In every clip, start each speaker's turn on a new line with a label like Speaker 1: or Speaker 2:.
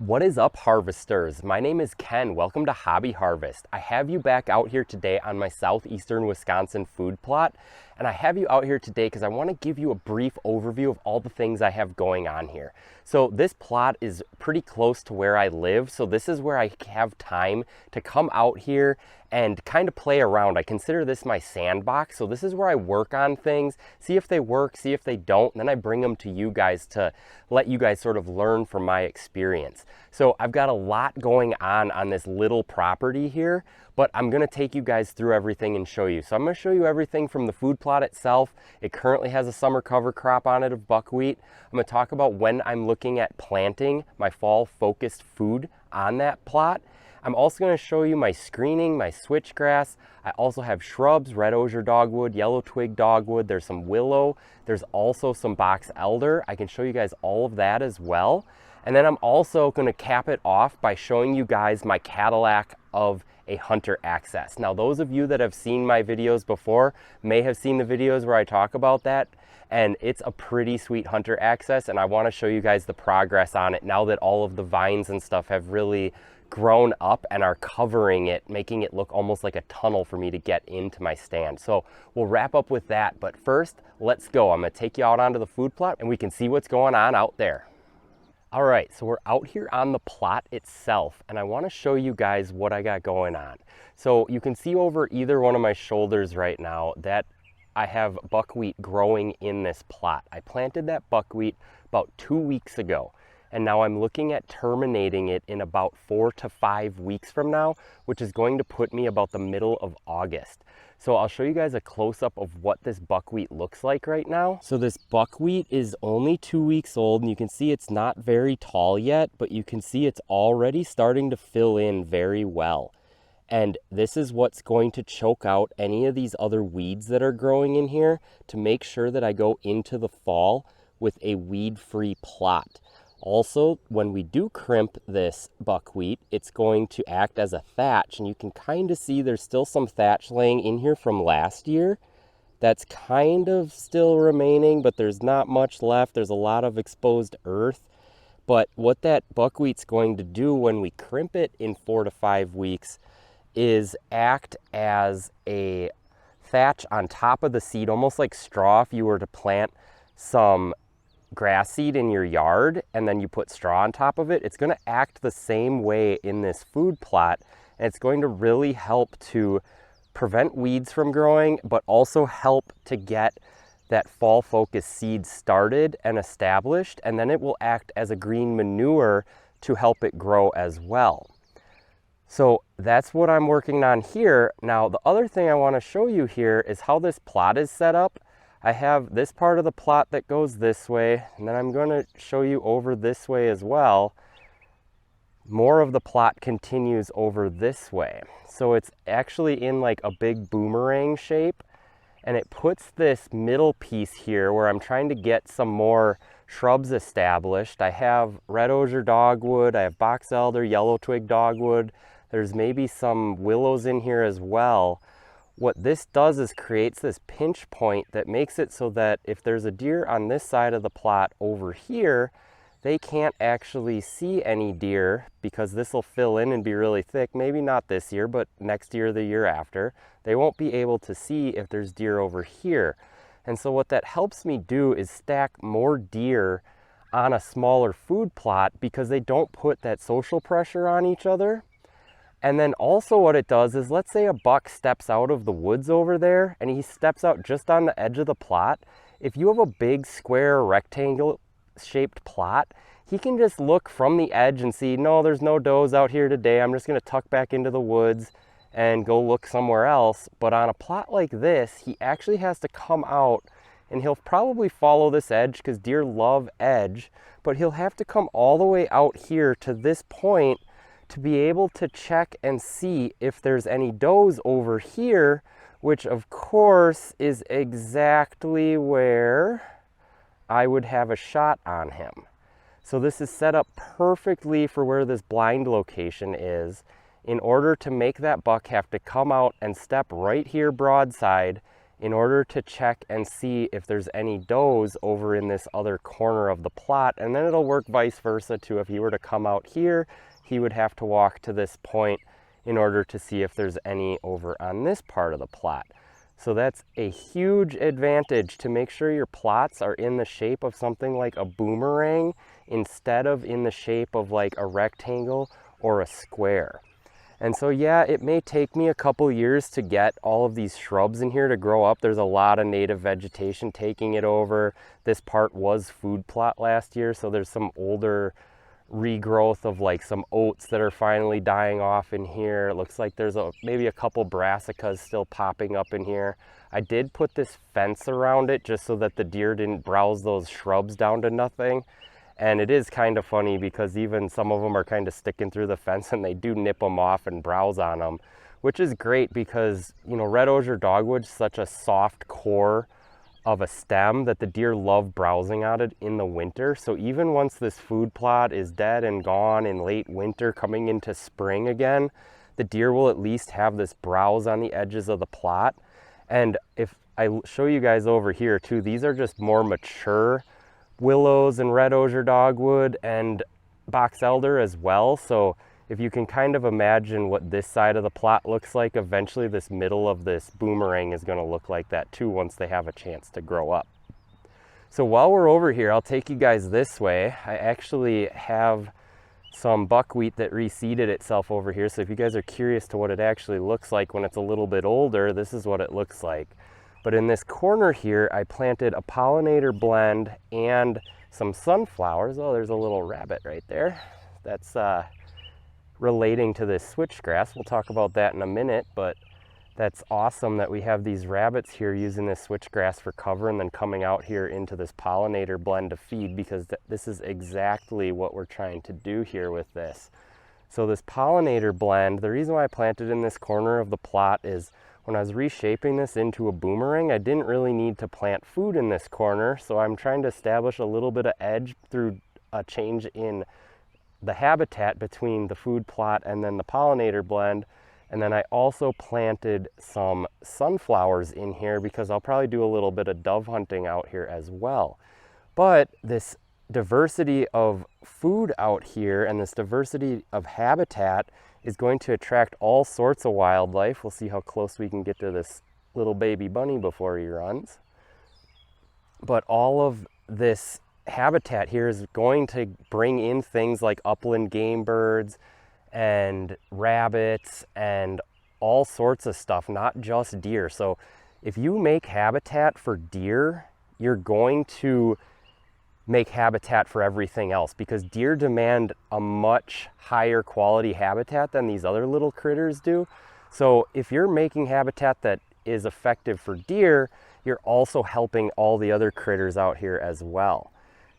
Speaker 1: What is up, harvesters? My name is Ken. Welcome to Hobby Harvest. I have you back out here today on my Southeastern Wisconsin food plot, and I have you out here today because I want to give you a brief overview of all the things I have going on here. So this plot is pretty close to where I live, so this is where I have time to come out here and kind of play around. I consider this my sandbox, so this is where I work on things, see if they work, see if they don't, and then I bring them to you guys to let you guys sort of learn from my experience. So I've got a lot going on this little property here, but I'm gonna take you guys through everything and show you. So I'm gonna show you everything from the food plot itself. It currently has a summer cover crop on it of buckwheat. I'm gonna talk about when I'm looking at planting my fall focused food on that plot. I'm also going to show you my screening, my switchgrass. I also have shrubs, red osier dogwood, yellow twig dogwood. There's some willow. There's also some box elder. I can show you guys all of that as well. And then I'm also going to cap it off by showing you guys my Cadillac of a hunter access. Now, those of you that have seen my videos before may have seen the videos where I talk about that. And it's a pretty sweet hunter access. And I want to show you guys the progress on it now that all of the vines and stuff have really grown up and are covering it, making it look almost like a tunnel for me to get into my stand. So we'll wrap up with that, but first, let's go. I'm gonna take you out onto the food plot and we can see what's going on out there. All right, so we're out here on the plot itself, and I wanna show you guys what I got going on. So you can see over either one of my shoulders right now that I have buckwheat growing in this plot. I planted that buckwheat about 2 weeks ago. And now I'm looking at terminating it in about 4 to 5 weeks from now, which is going to put me about the middle of August. So I'll show you guys a close-up of what this buckwheat looks like right now. So this buckwheat is only 2 weeks old, and you can see it's not very tall yet, but you can see it's already starting to fill in very well. And this is what's going to choke out any of these other weeds that are growing in here to make sure that I go into the fall with a weed-free plot. Also, when we do crimp this buckwheat, it's going to act as a thatch, and you can kind of see there's still some thatch laying in here from last year. That's kind of still remaining, but there's not much left. There's a lot of exposed earth. But what that buckwheat's going to do when we crimp it in 4 to 5 weeks is act as a thatch on top of the seed, almost like straw if you were to plant some grass seed in your yard and then you put straw on top of it. It's going to act the same way in this food plot, and it's going to really help to prevent weeds from growing, but also help to get that fall focus seed started and established, and then it will act as a green manure to help it grow as well. So that's what I'm working on here. Now, the other thing I want to show you here is how this plot is set up. I have this part of the plot that goes this way, and then I'm going to show you over this way as well. More of the plot continues over this way. So it's actually in like a big boomerang shape, and it puts this middle piece here where I'm trying to get some more shrubs established. I have red osier dogwood, I have box elder, yellow twig dogwood. There's maybe some willows in here as well. What this does is creates this pinch point that makes it so that if there's a deer on this side of the plot over here, they can't actually see any deer because this will fill in and be really thick. Maybe not this year, but next year or the year after. They won't be able to see if there's deer over here. And so what that helps me do is stack more deer on a smaller food plot because they don't put that social pressure on each other. And then also what it does is, let's say a buck steps out of the woods over there and he steps out just on the edge of the plot. If you have a big square rectangle shaped plot, he can just look from the edge and see, no, there's no does out here today. I'm just going to tuck back into the woods and go look somewhere else. But on a plot like this, he actually has to come out, and he'll probably follow this edge because deer love edge, but he'll have to come all the way out here to this point to be able to check and see if there's any does over here, which of course is exactly where I would have a shot on him. So this is set up perfectly for where this blind location is in order to make that buck have to come out and step right here broadside in order to check and see if there's any does over in this other corner of the plot. And then it'll work vice versa too. If he were to come out here, he would have to walk to this point in order to see if there's any over on this part of the plot. So that's a huge advantage, to make sure your plots are in the shape of something like a boomerang instead of in the shape of like a rectangle or a square. And so yeah, it may take me a couple years to get all of these shrubs in here to grow up. There's a lot of native vegetation taking it over. This part was food plot last year, so there's some older regrowth of like some oats that are finally dying off in here. It looks like there's maybe a couple brassicas still popping up in here. I did put this fence around it just so that the deer didn't browse those shrubs down to nothing. And it is kind of funny because even some of them are kind of sticking through the fence and they do nip them off and browse on them, which is great because, you know, red osier dogwood is such a soft core of a stem that the deer love browsing on it in the winter. So even once this food plot is dead and gone in late winter coming into spring again, the deer will at least have this browse on the edges of the plot. And if I show you guys over here too, these are just more mature willows and red osier dogwood and box elder as well. So if you can kind of imagine what this side of the plot looks like, eventually this middle of this boomerang is going to look like that too once they have a chance to grow up. So while we're over here, I'll take you guys this way. I actually have some buckwheat that reseeded itself over here. So if you guys are curious to what it actually looks like when it's a little bit older, this is what it looks like. But in this corner here, I planted a pollinator blend and some sunflowers. Oh, there's a little rabbit right there. That's relating to this switchgrass. We'll talk about that in a minute, but that's awesome that we have these rabbits here using this switchgrass for cover and then coming out here into this pollinator blend to feed, because this is exactly what we're trying to do here with this. So this pollinator blend, the reason why I planted in this corner of the plot is when I was reshaping this into a boomerang, I didn't really need to plant food in this corner. So I'm trying to establish a little bit of edge through a change in the habitat between the food plot and then the pollinator blend. And then I also planted some sunflowers in here because I'll probably do a little bit of dove hunting out here as well. But this diversity of food out here and this diversity of habitat is going to attract all sorts of wildlife. We'll see how close we can get to this little baby bunny before he runs. But all of this habitat here is going to bring in things like upland game birds and rabbits and all sorts of stuff, not just deer. So if you make habitat for deer, you're going to make habitat for everything else, because deer demand a much higher quality habitat than these other little critters do. So if you're making habitat that is effective for deer, you're also helping all the other critters out here as well.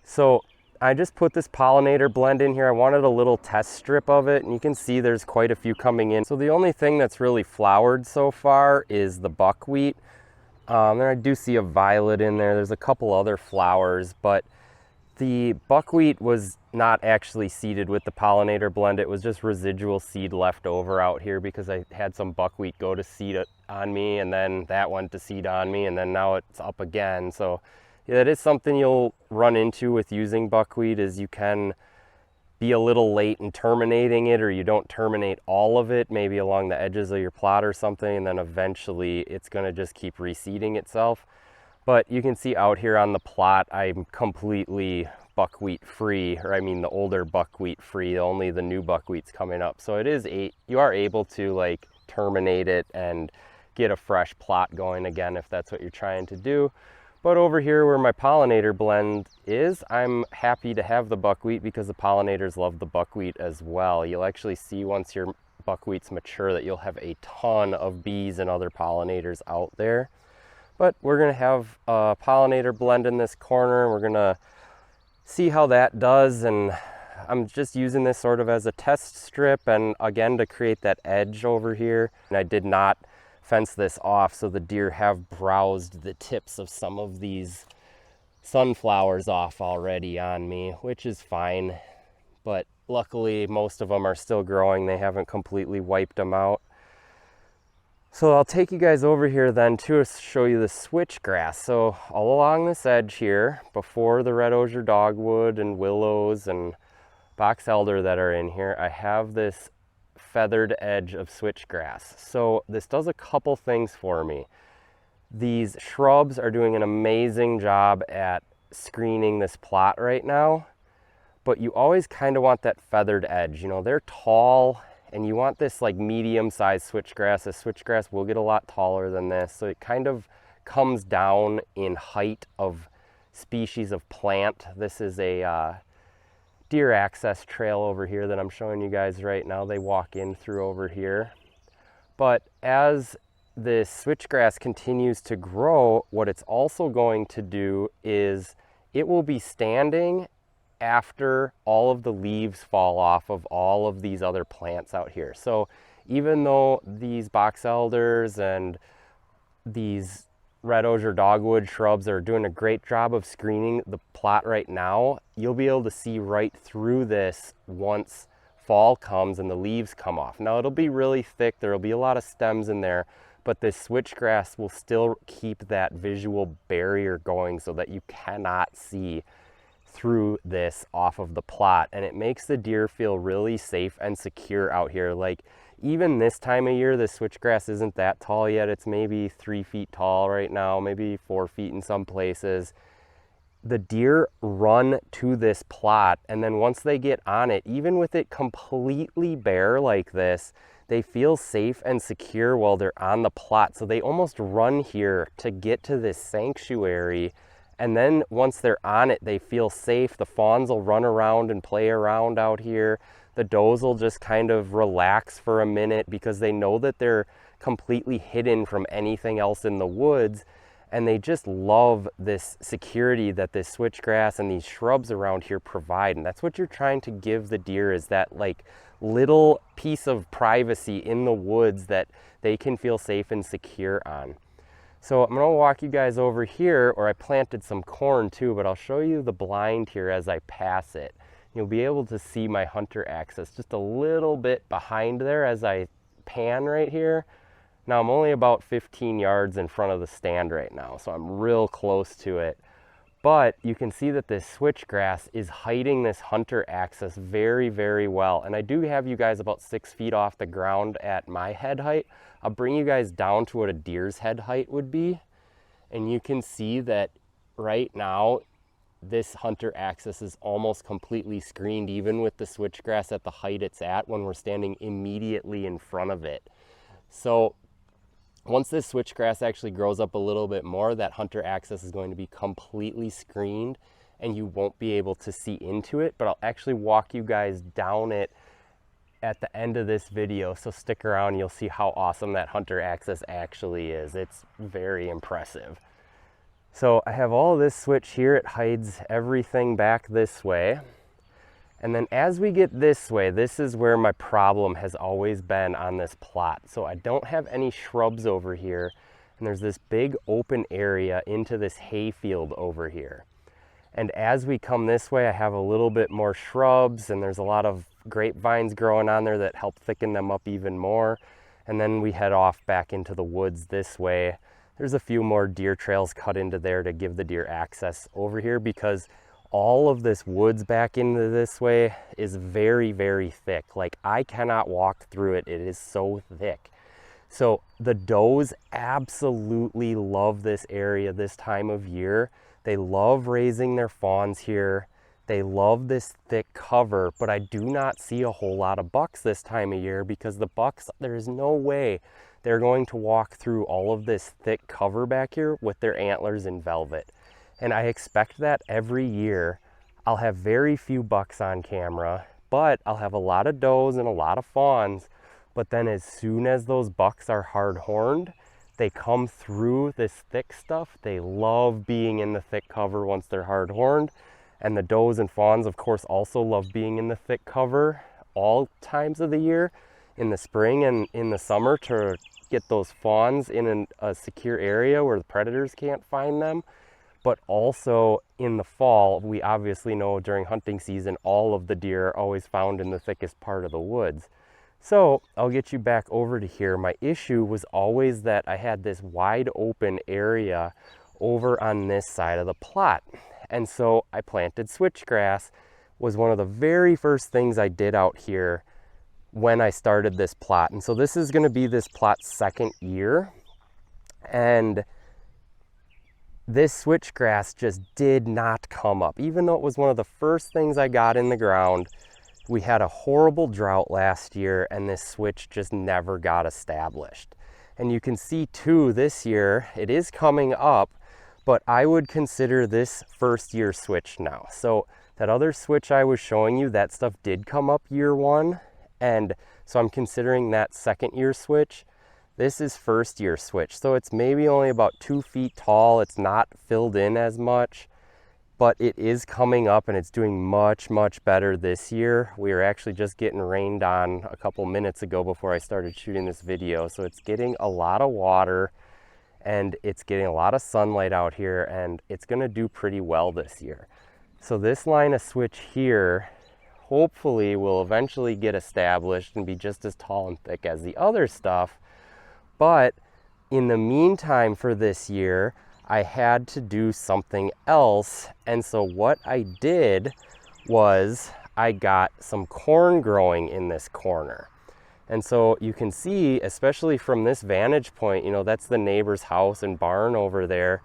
Speaker 1: So I just put this pollinator blend in here. I wanted a little test strip of it, and you can see there's quite a few coming in. So the only thing that's really flowered so far is the buckwheat. And I do see a violet in there. There's a couple other flowers, but the buckwheat was not actually seeded with the pollinator blend. It was just residual seed left over out here because I had some buckwheat go to seed on me, and then that went to seed on me, and then now it's up again. So yeah, that is something you'll run into with using buckwheat, is you can be a little late in terminating it, or you don't terminate all of it, maybe along the edges of your plot or something, and then eventually it's going to just keep reseeding itself. But you can see out here on the plot, I'm completely buckwheat free, or I mean the older buckwheat free, only the new buckwheat's coming up. So it is you are able to like terminate it and get a fresh plot going again if that's what you're trying to do. But over here where my pollinator blend is, I'm happy to have the buckwheat because the pollinators love the buckwheat as well. You'll actually see once your buckwheat's mature that you'll have a ton of bees and other pollinators out there. But we're going to have a pollinator blend in this corner. We're going to see how that does. And I'm just using this sort of as a test strip and again to create that edge over here. And I did not fence this off, so the deer have browsed the tips of some of these sunflowers off already on me, which is fine. But luckily most of them are still growing. They haven't completely wiped them out. So I'll take you guys over here then to show you the switchgrass. So all along this edge here, before the red osier dogwood and willows and box elder that are in here, I have this feathered edge of switchgrass. So this does a couple things for me. These shrubs are doing an amazing job at screening this plot right now, but you always kind of want that feathered edge. You know, they're tall, and you want this like medium-sized switchgrass. This switchgrass will get a lot taller than this, so it kind of comes down in height of species of plant. This is a deer access trail over here that I'm showing you guys right now. They walk in through over here. But as this switchgrass continues to grow, what it's also going to do is it will be standing after all of the leaves fall off of all of these other plants out here. So even though these box elders and these red osier dogwood shrubs are doing a great job of screening the plot right now, you'll be able to see right through this once fall comes and the leaves come off. Now it'll be really thick, there'll be a lot of stems in there, but this switchgrass will still keep that visual barrier going so that you cannot see through this off of the plot, and it makes the deer feel really safe and secure out here. Like even this time of year, the switchgrass isn't that tall yet. It's maybe 3 feet tall right now, maybe 4 feet in some places. The deer run to this plot, and then once they get on it, even with it completely bare like this, they feel safe and secure while they're on the plot. So they almost run here to get to this sanctuary. And then once they're on it, they feel safe. The fawns will run around and play around out here. The does will just kind of relax for a minute because they know that they're completely hidden from anything else in the woods. And they just love this security that this switchgrass and these shrubs around here provide. And that's what you're trying to give the deer, is that like little piece of privacy in the woods that they can feel safe and secure on. So I'm gonna walk you guys over here, or I planted some corn too, but I'll show you the blind here as I pass it. You'll be able to see my hunter axis just a little bit behind there as I pan right here. Now I'm only about 15 yards in front of the stand right now, so I'm real close to it. But you can see that this switchgrass is hiding this hunter axis very, very well. And I do have you guys about 6 feet off the ground at my head height. I'll bring you guys down to what a deer's head height would be. And you can see that right now, this hunter axis is almost completely screened, even with the switchgrass at the height it's at when we're standing immediately in front of it. So once this switchgrass actually grows up a little bit more, that hunter axis is going to be completely screened and you won't be able to see into it, but I'll actually walk you guys down it at the end of this video. So stick around, you'll see how awesome that hunter axis actually is. It's very impressive. So I have all this switch here. It hides everything back this way. And then as we get this way, this is where my problem has always been on this plot. So I don't have any shrubs over here, and there's this big open area into this hay field over here. And as we come this way, I have a little bit more shrubs, and there's a lot of grapevines growing on there that help thicken them up even more. And then we head off back into the woods this way. There's a few more deer trails cut into there to give the deer access over here, because all of this woods back into this way is very, very thick. Like I cannot walk through it. It is so thick. So the does absolutely love this area this time of year. They love raising their fawns here. They love this thick cover, but I do not see a whole lot of bucks this time of year, because the bucks, there is no way they're going to walk through all of this thick cover back here with their antlers in velvet. And I expect that every year. I'll have very few bucks on camera, but I'll have a lot of does and a lot of fawns. But then as soon as those bucks are hard horned, they come through this thick stuff. They love being in the thick cover once they're hard horned. And the does and fawns, of course, also love being in the thick cover all times of the year, in the spring and in the summer, to get those fawns in a secure area where the predators can't find them. But also in the fall, we obviously know during hunting season, all of the deer are always found in the thickest part of the woods. So I'll get you back over to here. My issue was always that I had this wide open area over on this side of the plot. And so I planted switchgrass. Was one of the very first things I did out here when I started this plot. And so this is gonna be this plot's second year. And this switchgrass just did not come up. Even though it was one of the first things I got in the ground, we had a horrible drought last year and this switch just never got established. And you can see too, this year, it is coming up, but I would consider this first year switch now. So that other switch I was showing you, that stuff did come up year one. And so I'm considering that second year switch. This is first year switch. So it's maybe only about 2 feet tall. It's not filled in as much, but it is coming up and it's doing much, much better this year. We were actually just getting rained on a couple minutes ago before I started shooting this video. So it's getting a lot of water and it's getting a lot of sunlight out here, and it's gonna do pretty well this year. So this line of switch here, hopefully will eventually get established and be just as tall and thick as the other stuff. But in the meantime for this year, I had to do something else. And so what I did was I got some corn growing in this corner. And so you can see, especially from this vantage point, you know, that's the neighbor's house and barn over there.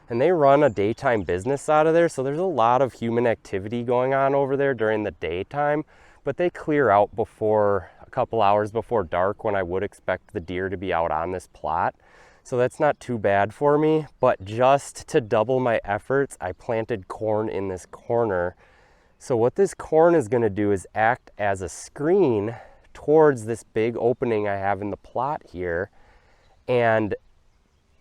Speaker 1: And they run a daytime business out of there. So there's a lot of human activity going on over there during the daytime, but they clear out before a couple hours before dark when I would expect the deer to be out on this plot. So that's not too bad for me, but just to double my efforts, I planted corn in this corner. So what this corn is gonna do is act as a screen towards this big opening I have in the plot here. And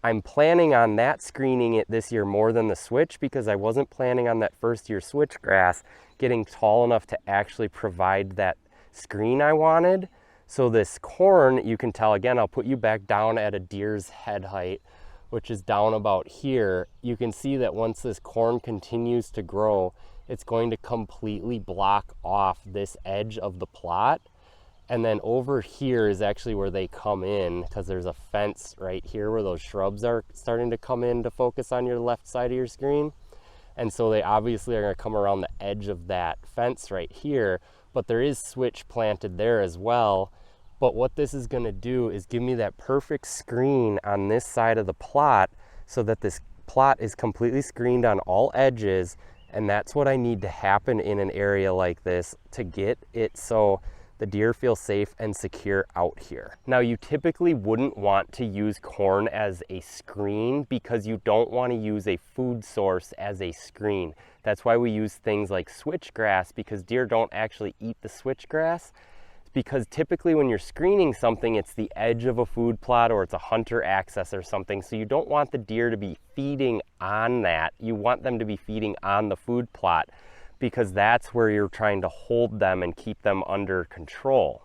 Speaker 1: I'm planning on that screening it this year more than the switch, because I wasn't planning on that first year switchgrass getting tall enough to actually provide that screen I wanted. So this corn, you can tell, again, I'll put you back down at a deer's head height, which is down about here. You can see that once this corn continues to grow, it's going to completely block off this edge of the plot. And then over here is actually where they come in, because there's a fence right here where those shrubs are starting to come in to focus on your left side of your screen. And so they obviously are going to come around the edge of that fence right here, but there is switch planted there as well. But what this is going to do is give me that perfect screen on this side of the plot, so that this plot is completely screened on all edges. And that's what I need to happen in an area like this to get it so the deer feel safe and secure out here. Now, you typically wouldn't want to use corn as a screen because you don't want to use a food source as a screen. That's why we use things like switchgrass, because deer don't actually eat the switchgrass. Because typically when you're screening something, it's the edge of a food plot or it's a hunter access or something. So you don't want the deer to be feeding on that. You want them to be feeding on the food plot, because that's where you're trying to hold them and keep them under control.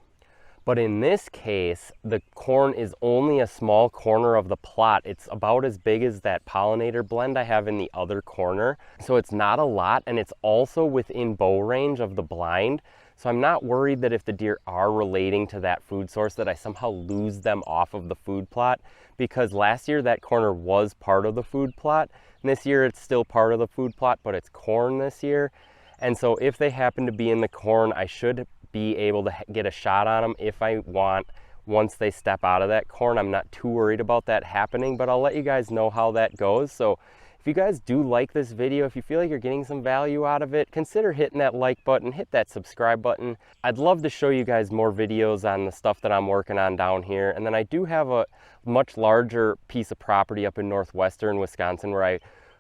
Speaker 1: But in this case, the corn is only a small corner of the plot. It's about as big as that Pollinator blend I have in the other corner. So it's not a lot, and it's also within bow range of the blind. So I'm not worried that if the deer are relating to that food source that I somehow lose them off of the food plot, because last year that corner was part of the food plot. And this year it's still part of the food plot, but it's corn this year. And so if they happen to be in the corn, I should be able to get a shot on them if I want. Once they step out of that corn, I'm not too worried about that happening, but I'll let you guys know how that goes. So if you guys do like this video, if you feel like you're getting some value out of it, consider hitting that like button, hit that subscribe button. I'd love to show you guys more videos on the stuff that I'm working on down here. And then I do have a much larger piece of property up in northwestern Wisconsin where I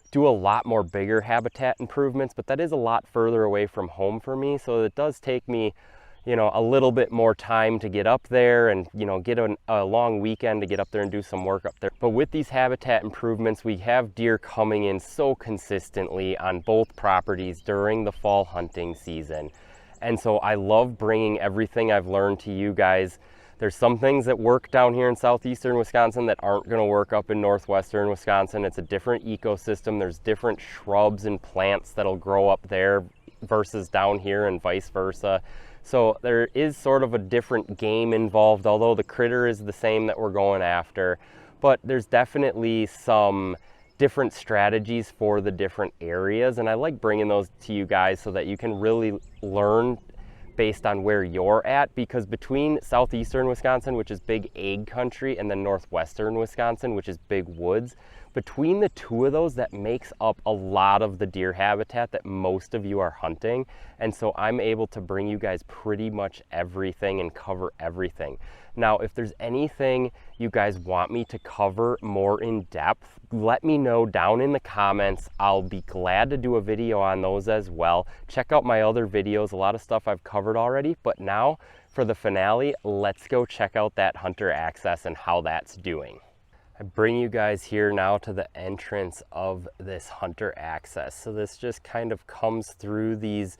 Speaker 1: do a lot more bigger habitat improvements, but that is a lot further away from home for me. So it does take me, you know, a little bit more time to get up there and, you know, get a long weekend to get up there and do some work up there. But with these habitat improvements, we have deer coming in so consistently on both properties during the fall hunting season. And so I love bringing everything I've learned to you guys. There's some things that work down here in southeastern Wisconsin that aren't going to work up in northwestern Wisconsin. It's a different ecosystem. There's different shrubs and plants that'll grow up there versus down here and vice versa. So there is sort of a different game involved, although the critter is the same that we're going after. But there's definitely some different strategies for the different areas, and I like bringing those to you guys so that you can really learn based on where you're at, because between southeastern Wisconsin, which is big egg country, and then northwestern Wisconsin, which is big woods, between the two of those, that makes up a lot of the deer habitat that most of you are hunting. And so I'm able to bring you guys pretty much everything and cover everything. Now, if there's anything you guys want me to cover more in depth, let me know down in the comments. I'll be glad to do a video on those as well. Check out my other videos, a lot of stuff I've covered already. But now for the finale, let's go check out that hunter access and how that's doing. I bring you guys here now to the entrance of this hunter access. So this just kind of comes through these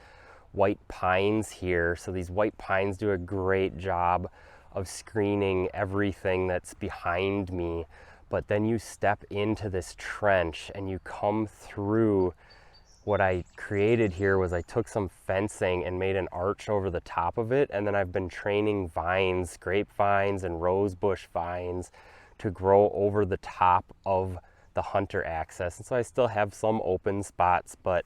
Speaker 1: white pines here. So these white pines do a great job of screening everything that's behind me. But then you step into this trench and you come through. What I created here was I took some fencing and made an arch over the top of it. And then I've been training vines, grapevines and rosebush vines, to grow over the top of the hunter access. And so I still have some open spots, but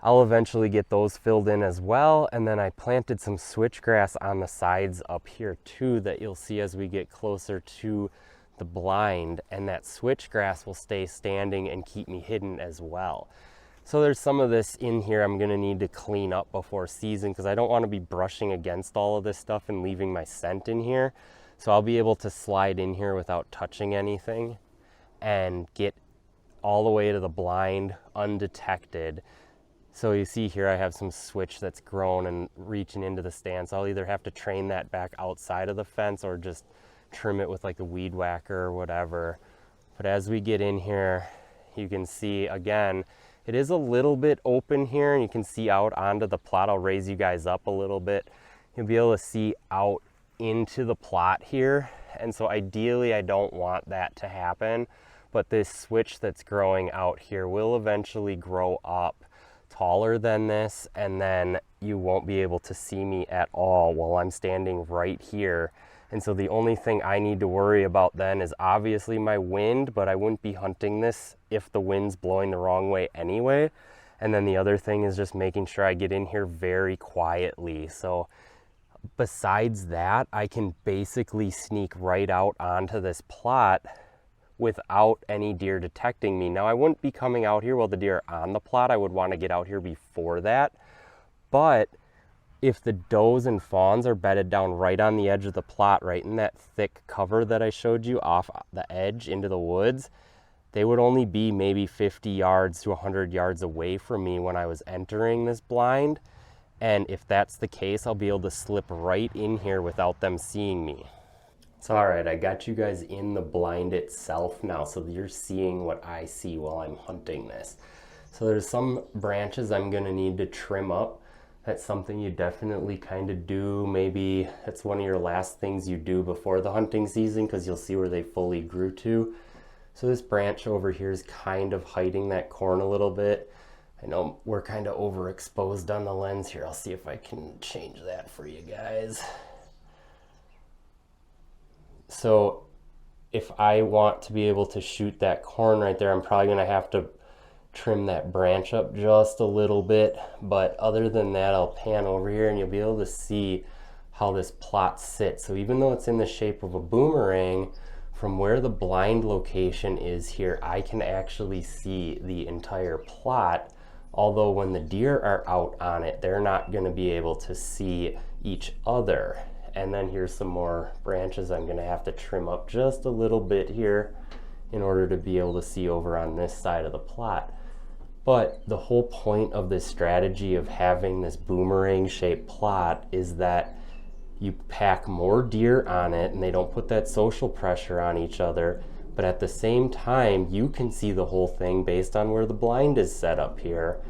Speaker 1: I'll eventually get those filled in as well. And then I planted some switchgrass on the sides up here too that you'll see as we get closer to the blind, and that switchgrass will stay standing and keep me hidden as well. So there's some of this in here I'm gonna need to clean up before season, because I don't want to be brushing against all of this stuff and leaving my scent in here. So I'll be able to slide in here without touching anything and get all the way to the blind undetected. So you see here I have some switch that's grown and reaching into the stand. So I'll either have to train that back outside of the fence or just trim it with like a weed whacker or whatever. But as we get in here, you can see again, it is a little bit open here, and you can see out onto the plot. I'll raise you guys up a little bit. You'll be able to see out into the plot here. And so ideally I don't want that to happen, but this switch that's growing out here will eventually grow up taller than this, and then you won't be able to see me at all while I'm standing right here. And so the only thing I need to worry about then is obviously my wind, but I wouldn't be hunting this if the wind's blowing the wrong way anyway. And then the other thing is just making sure I get in here very quietly. So besides that, I can basically sneak right out onto this plot without any deer detecting me. Now, I wouldn't be coming out here while the deer are on the plot. I would want to get out here before that. But if the does and fawns are bedded down right on the edge of the plot, right in that thick cover that I showed you off the edge into the woods, they would only be maybe 50 yards to 100 yards away from me when I was entering this blind. And if that's the case, I'll be able to slip right in here without them seeing me. So all right, I got you guys in the blind itself now, so you're seeing what I see while I'm hunting this. So there's some branches I'm gonna need to trim up. That's something you definitely kind of do. Maybe that's one of your last things you do before the hunting season, because you'll see where they fully grew to. So this branch over here is kind of hiding that corn a little bit. I know we're kind of overexposed on the lens here. I'll see if I can change that for you guys. So if I want to be able to shoot that corn right there, I'm probably gonna have to trim that branch up just a little bit. But other than that, I'll pan over here and you'll be able to see how this plot sits. So even though it's in the shape of a boomerang, from where the blind location is here, I can actually see the entire plot. Although when the deer are out on it, they're not going to be able to see each other. And then here's some more branches I'm going to have to trim up just a little bit here in order to be able to see over on this side of the plot. But the whole point of this strategy of having this boomerang shaped plot is that you pack more deer on it and they don't put that social pressure on each other. But at the same time, you can see the whole thing based on where the blind is set up here.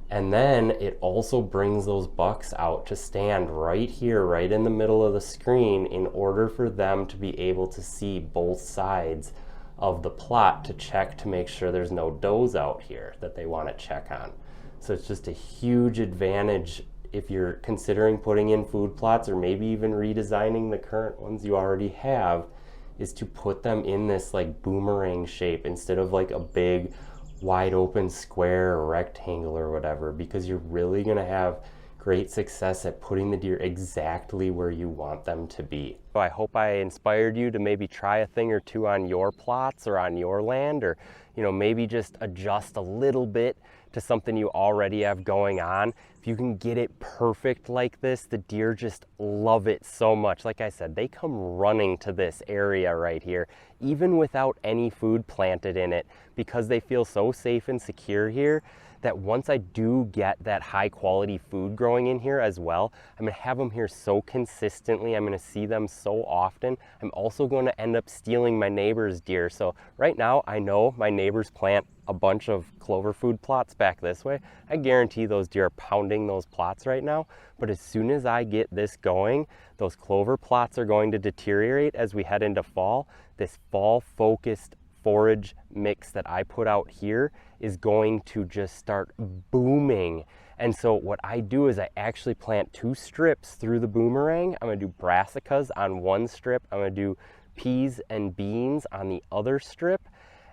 Speaker 1: And then it also brings those bucks out to stand right here, right in the middle of the screen, in order for them to be able to see both sides of the plot to check to make sure there's no does out here that they want to check on. So it's just a huge advantage if you're considering putting in food plots or maybe even redesigning the current ones you already have, is to put them in this like boomerang shape instead of like a big wide open square or rectangle or whatever, because you're really going to have great success at putting the deer exactly where you want them to be. So I hope I inspired you to maybe try a thing or two on your plots or on your land, or maybe just adjust a little bit to something you already have going on. If you can get it perfect like this, the deer just love it so much. Like I said, they come running to this area right here, even without any food planted in it, because they feel so safe and secure here, that once I do get that high quality food growing in here as well, I'm gonna have them here so consistently. I'm gonna see them so often. I'm also going to end up stealing my neighbor's deer. So right now I know my neighbors plant a bunch of clover food plots back this way. I guarantee those deer are pounding those plots right now. But as soon as I get this going, those clover plots are going to deteriorate as we head into fall. This fall focused forage mix that I put out here is going to just start booming. And so what I do is I actually plant 2 strips through the boomerang. I'm gonna do brassicas on one strip. I'm gonna do peas and beans on the other strip.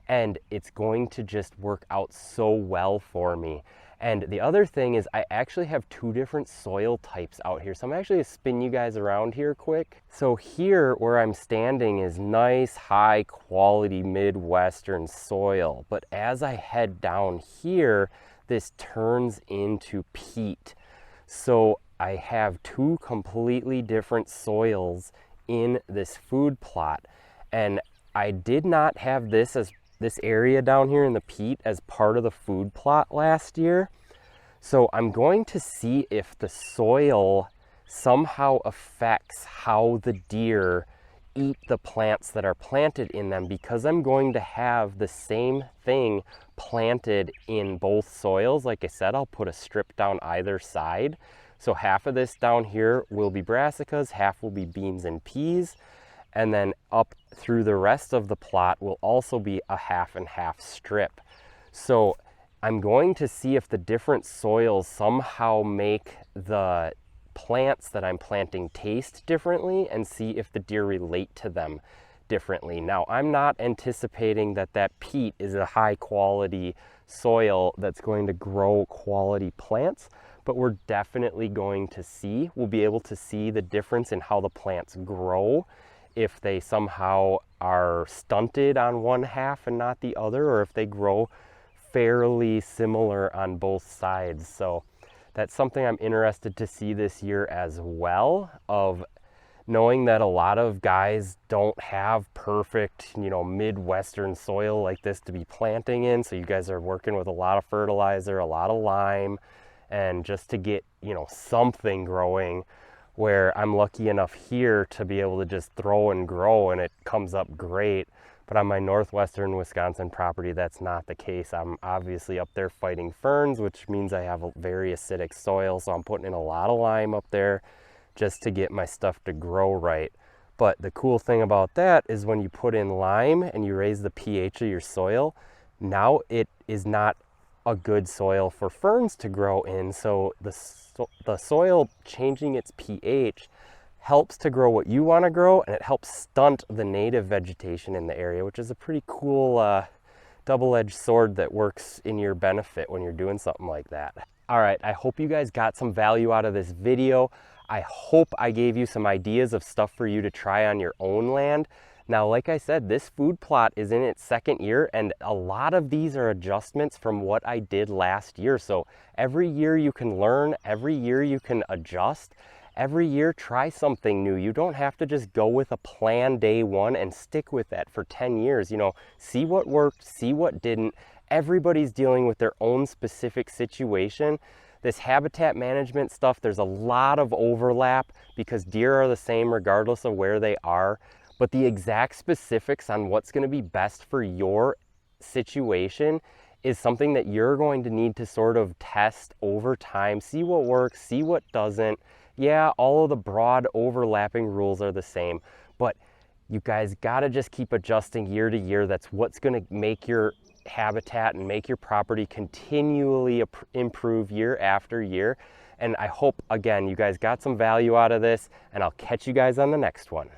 Speaker 1: And it's going to just work out so well for me. And the other thing is I actually have 2 different soil types out here. So I'm actually gonna spin you guys around here quick. So here where I'm standing is nice, high quality Midwestern soil. But as I head down here, this turns into peat. So I have 2 completely different soils in this food plot. And I did not have this area down here in the peat as part of the food plot last year. So I'm going to see if the soil somehow affects how the deer eat the plants that are planted in them, because I'm going to have the same thing planted in both soils. Like I said, I'll put a strip down either side. So half of this down here will be brassicas, half will be beans and peas. And then up through the rest of the plot will also be a half and half strip. So I'm going to see if the different soils somehow make the plants that I'm planting taste differently, and see if the deer relate to them differently. Now, I'm not anticipating that peat is a high quality soil that's going to grow quality plants, but we're definitely going to see, we'll be able to see the difference in how the plants grow, if they somehow are stunted on one half and not the other, or if they grow fairly similar on both sides. So that's something I'm interested to see this year as well, of knowing that a lot of guys don't have perfect, Midwestern soil like this to be planting in. So you guys are working with a lot of fertilizer, a lot of lime, and just to get, something growing, where I'm lucky enough here to be able to just throw and grow and it comes up great. But on my northwestern Wisconsin property, that's not the case. I'm obviously up there fighting ferns, which means I have a very acidic soil. So I'm putting in a lot of lime up there just to get my stuff to grow right. But the cool thing about that is when you put in lime and you raise the pH of your soil, now it is not a good soil for ferns to grow in. So the soil changing its pH helps to grow what you want to grow, and it helps stunt the native vegetation in the area, which is a pretty cool double-edged sword that works in your benefit when you're doing something like that. All right, I hope you guys got some value out of this video. I hope I gave you some ideas of stuff for you to try on your own land. Now, like I said, this food plot is in its 2nd year, and a lot of these are adjustments from what I did last year. So every year you can learn, every year you can adjust, every year try something new. You don't have to just go with a plan day one and stick with that for 10 years. See what worked, see what didn't. Everybody's dealing with their own specific situation. This habitat management stuff, there's a lot of overlap because deer are the same regardless of where they are. But the exact specifics on what's going to be best for your situation is something that you're going to need to sort of test over time, see what works, see what doesn't. Yeah, all of the broad overlapping rules are the same, but you guys got to just keep adjusting year to year. That's what's going to make your habitat and make your property continually improve year after year. And I hope, again, you guys got some value out of this, and I'll catch you guys on the next one.